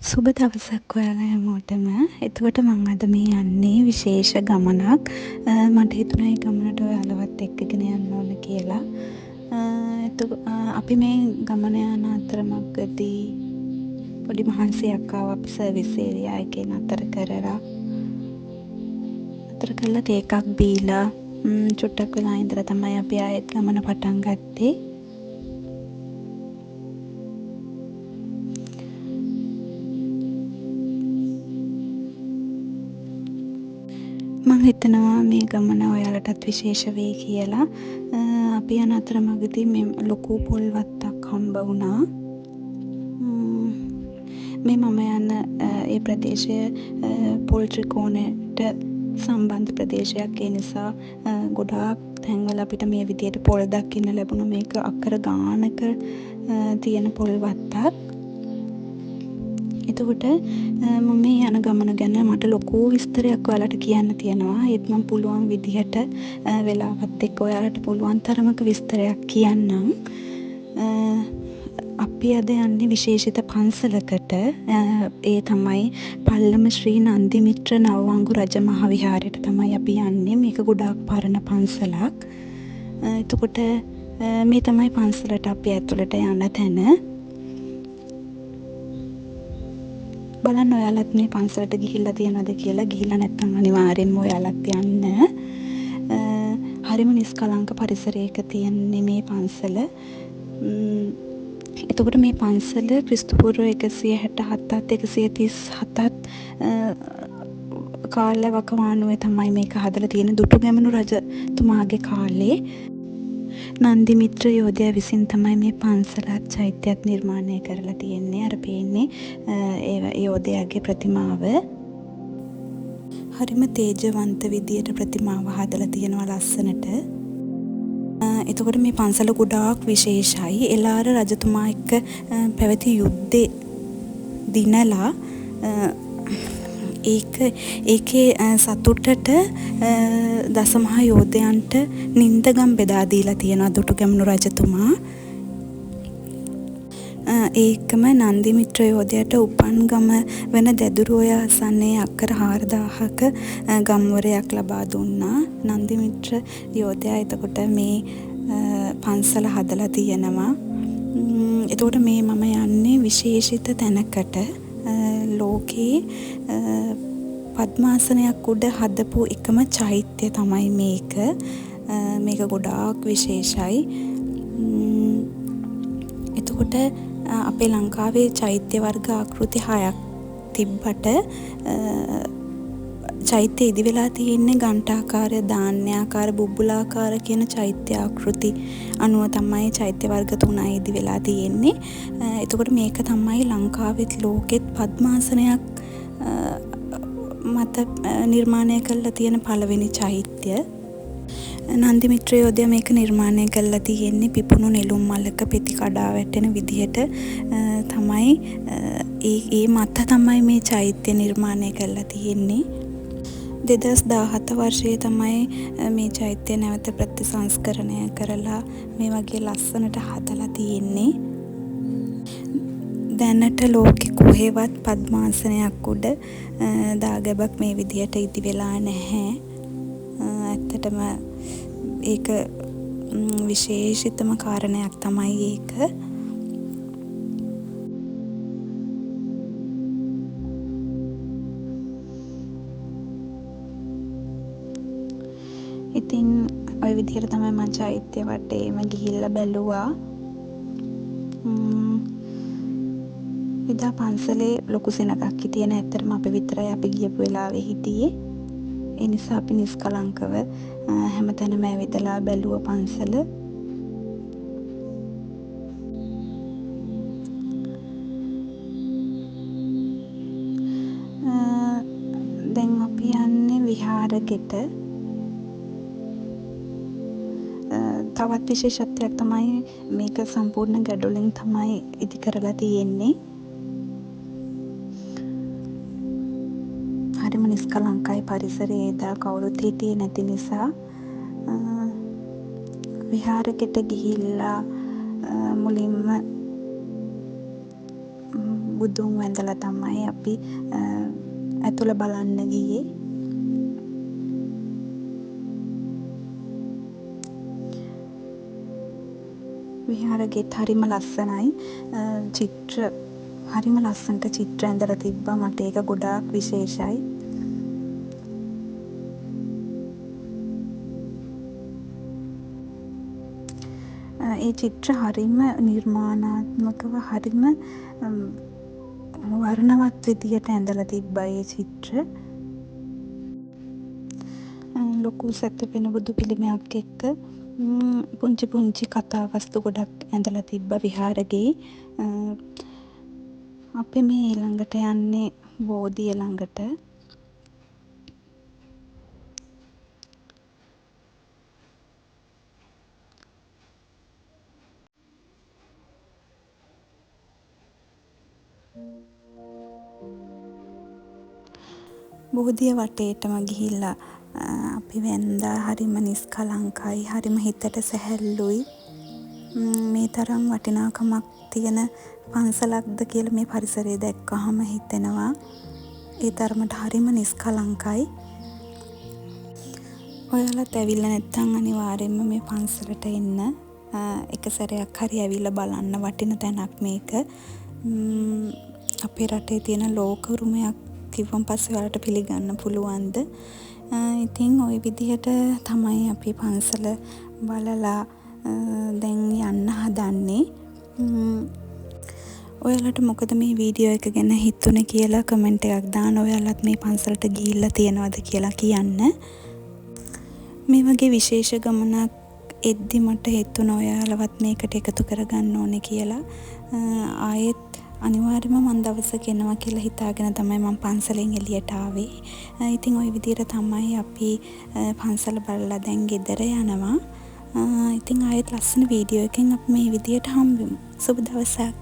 සුබ දවසක් ඔයාලා හැමෝටම. එතකොට මම අද මේ යන්නේ විශේෂ ගමනක්. මට හිතුණා ඒ ගමනට ඔයාලවත් එක්කගෙන යන්න ඕන කියලා. අපි මේ ගමන යන අතරමඟදී පොඩි මහන්සියක් ආවා අපි සර්විස් ඒරියා එකේ නතර කරලා. නතර කරලා ටී එකක් බීලා චුට්ටක් වෙලා ඉඳලා තමයි අපි ආයෙත් ගමන පටන් ගත්තේ. මං හිතනවා මේ ගමන ඔයාලටත් විශේෂ වෙයි කියලා. අපි යන අතරමඟදී මේ ලොකු පොල් වත්තක් හම්බ වුණා. මේ මම යන ඒ ප්‍රදේශය පොල් ත්‍රිකෝණයට සම්බන්ධ ප්‍රදේශයක්. ඒ නිසා ගොඩාක් තැන්වල අපිට මේ විදියට පොල් දකින්න ලැබුණා. මේක අක්කර ගානක තියෙන පොල් වත්තක්. එතකොට මම මේ යන ගමන ගැන මට ලොකු විස්තරයක් ඔයාලට කියන්න තියෙනවා. ඒත් මම පුළුවන් විදිහට වෙලාවත් එක්ක ඔයාලට පුළුවන් තරමක විස්තරයක් කියන්නම්. අපි අද යන්නේ විශේෂිත පන්සලකට. ඒ තමයි පල්ලම ශ්‍රී නන්දිමිත්‍ර නව්වංගු රජ මහා විහාරයට තමයි අපි යන්නේ. මේක ගොඩාක් පරණ පන්සලක්. එතකොට මේ තමයි පන්සලට අපි ඇතුළට යන තැන. බලන්න ඔයාලත් මේ පන්සලට ගිහිල්ලා තියෙනවද කියලා. ගිහිල්ලා නැත්නම් අනිවාර්යෙන්ම ඔයාලත් යන්න. හරිම නිස්කලංක පරිසරයක තියෙන්නේ මේ පන්සල. එතකොට මේ පන්සල ක්‍රිස්තුපූර්ව 167ත් 137ත් කාල වකවානුවේ තමයි මේක හදලා තියෙන්නේ. දුටුගැමුණු රජතුමාගේ කාලේ නන්දිමිත්‍ර යෝධයා විසින් තමයි මේ පන්සලත් චෛත්‍යයත් නිර්මාණය කරලා තියෙන්නේ. අර පේන්නේ ඒ යෝධයාගේ ප්‍රතිමාව. හරිම තේජවන්ත විදියට ප්‍රතිමාව හදලා තියෙනවා ලස්සනට. එතකොට මේ පන්සල ගොඩාක් විශේෂයි. එළාර රජතුමා එක්ක පැවති යුද්ධේ දිනලා ඒකේ සතුටට දසමහා යෝධයන්ට නින්දගම් බෙදා දීලා තියෙනවා දුටුගැමුණු රජතුමා. ඒකම නන්දිමිත්‍ර යෝධයාට උපන්ගම වෙන දැදුරුඔය ආසන්නයේ අක්කර 4000ක ගම්වරයක් ලබා දුන්නා. නන්දිමිත්‍ර යෝධයා එතකොට මේ පන්සල හදලා තියෙනවා. එතකොට මේ මම යන්නේ විශේෂිත තැනකට. ලෝකේ පද්මාසනයක් උඩ හදපු එකම චෛත්‍ය තමයි මේක. මේක ගොඩාක් විශේෂයි. එතකොට අපේ ලංකාවේ චෛත්‍ය වර්ග ආකෘති 6ක් තිබ්බට චෛත්‍ය ඉදි වෙලා තියෙන්නේ ඝණ්ඨාකාර, ධාන්‍යාකාර, බුබ්බුලාකාර කියන චෛත්‍ය ආකෘති අනුව තමයි චෛත්‍ය වර්ග 3යි ඉදි වෙලා තියෙන්නේ. එතකොට මේක තමයි ලංකාවෙත් ලෝකෙත් පද්මාසනයක් මත නිර්මාණය කරලා තියෙන පළවෙනි චෛත්‍ය. නන්දිමිත්‍ර යෝධයා මේක නිර්මාණය කරලා තියෙන්නේ පිපුණු නෙළුම් මලක පෙති කඩා වැටෙන විදිහට තමයි. ඒ මත තමයි මේ චෛත්‍ය නිර්මාණය කරලා තියෙන්නේ. 2017 වර්ෂයේ තමයි මේ චෛත්‍ය නැවත ප්‍රතිසංස්කරණය කරලා මේ වගේ ලස්සනට හදලා තියෙන්නේ. දැනට ලෝකෙ කොහෙවත් පද්මාසනයක් උඩ දාගැබක් මේ විදිහට ඉදි වෙලා නැහැ. ඇත්තටම ඒක විශේෂිතම කාරණයක් තමයි ඒක. ඉතින් ওই විදිහට තමයි මම චෛත්‍ය වටේම ගිහිල්ලා බැලුවා. එදා පන්සලේ ලොකු සෙනගක් හිටියේ නෑ. ඇත්තටම අපි විතරයි අපි ගියපු වෙලාවේ හිටියේ. ඒ නිසා අපි නිස්කලංකව හැමතැනම ඇවිදලා බැලුවා පන්සල. දැන් අපි යන්නේ විහාරෙකට. තවත් විශේෂත්වයක් තමයි මේක සම්පූර්ණ ගැඩොලින් තමයි ඉදි කරලා තියෙන්නේ. හරිම නිස්කලංකයි පරිසරය. එදා කවුරුත් හිටියේ නැති නිසා විහාරෙකට ගිහිල්ලා මුලින්ම බුදුන් වැඳලා තමයි අපි ඇතුළ බලන්න ගියේ. විහාරගෙත් හරිම ලස්සනයි. චිත්‍ර හරිම ලස්සනට චිත්‍ර ඇඳලා තිබ්බා. මට ඒක ගොඩාක් විශේෂයි. ඒ චිත්‍ර හරිම නිර්මාණාත්මකව හරිම වර්ණවත් විදියට ඇඳලා තිබ්බා ඒ චිත්‍ර. ලොකු සැතපෙන බුදු පිළිමයක් එක්ක පුංචි පුංචි කතා වස්තු ගොඩක් ඇඳලා තිබ්බා විහාරෙගේ. අපි මේ ඊළඟට යන්නේ බෝධිය ළඟට. බෝධිය වටේටම ගිහිල්ලා අපි වැන්දා. හරිම නිස්කලංකයි. හරිම හිතට සැහැල්ලුයි. මේ තරම් වටිනාකමක් තියෙන පන්සලක්ද කියලා මේ පරිසරය දැක්කහම හිතෙනවා. ඒ තරමට හරිම නිස්කලංකයි. ඔයාලත් ඇවිල්ලා නැත්නම් අනිවාර්යෙන්ම මේ පන්සලට එන්න. එක සැරයක් හරි ඇවිල්ලා බලන්න වටින තැනක් මේක. අපේ රටේ තියෙන ලෝක උරුමයක් කිව්වන් පස්සේ ඔයාලට පිළිගන්න පුළුවන්ද? ඉතින් ওই විදිහට තමයි අපි පන්සල බලලා දැන් යන්න හදන්නේ. ඔයාලට මොකද මේ වීඩියෝ එක ගැන හිතුනේ කියලා කමෙන්ට් එකක් දාන්න. ඔයාලත් මේ පන්සලට ගිහිල්ලා තියෙනවද කියලා කියන්න. මේ වගේ විශේෂ ගමනක් එද්දි මට හිතුණා ඔයාලවත් මේකට එකතු කරගන්න ඕනේ කියලා. ආයෙත් අනිවාර්යයෙන්ම මම දවසක එනවා කියලා හිතාගෙන තමයි මම පන්සලෙන් එළියට ආවේ. ඉතින් ওই විදිහට තමයි අපි පන්සල බලලා දැන් ගෙදර යනවා. ඉතින් ආයෙත් ලස්සන වීඩියෝ එකකින් අපි මේ විදිහට හම්බෙමු. සුබ දවසක්.